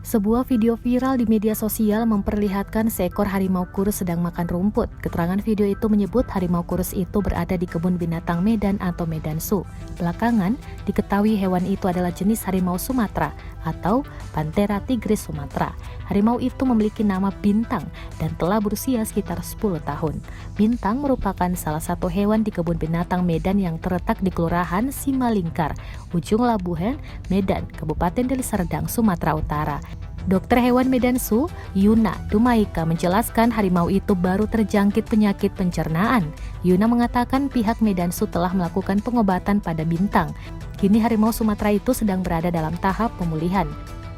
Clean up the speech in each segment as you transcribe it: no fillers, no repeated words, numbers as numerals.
Sebuah video viral di media sosial memperlihatkan seekor harimau kurus sedang makan rumput. Keterangan video itu menyebut harimau kurus itu berada di kebun binatang Medan atau Medan Zoo. Belakangan, diketahui hewan itu adalah jenis harimau Sumatera atau Panthera tigris Sumatera. Harimau itu memiliki nama Bintang dan telah berusia sekitar 10 tahun. Bintang merupakan salah satu hewan di kebun binatang Medan yang terletak di Kelurahan Simalingkar, Ujung Labuhan, Medan, Kabupaten Deli Serdang, Sumatera Utara. Dokter hewan Medan Zoo, Yuna Dumaika menjelaskan harimau itu baru terjangkit penyakit pencernaan. Yuna mengatakan pihak Medan Zoo telah melakukan pengobatan pada Bintang. Kini harimau Sumatera itu sedang berada dalam tahap pemulihan.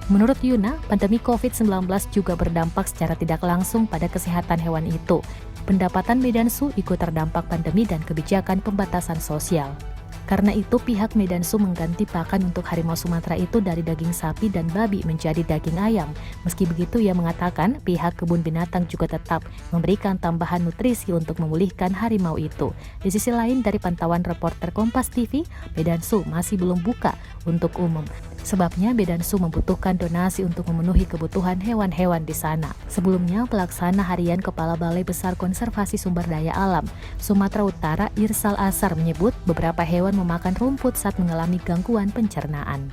Menurut Yuna, pandemi COVID-19 juga berdampak secara tidak langsung pada kesehatan hewan itu. Pendapatan Medan Zoo ikut terdampak pandemi dan kebijakan pembatasan sosial. Karena itu, pihak Medan Zoo mengganti pakan untuk harimau Sumatera itu dari daging sapi dan babi menjadi daging ayam. Meski begitu, ia mengatakan pihak kebun binatang juga tetap memberikan tambahan nutrisi untuk memulihkan harimau itu. Di sisi lain, dari pantauan reporter Kompas TV, Medan Zoo masih belum buka untuk umum. Sebabnya, Medan Zoo membutuhkan donasi untuk memenuhi kebutuhan hewan-hewan di sana. Sebelumnya, pelaksana harian Kepala Balai Besar Konservasi Sumber Daya Alam Sumatera Utara, Irsal Asar menyebut beberapa hewan memakan rumput saat mengalami gangguan pencernaan.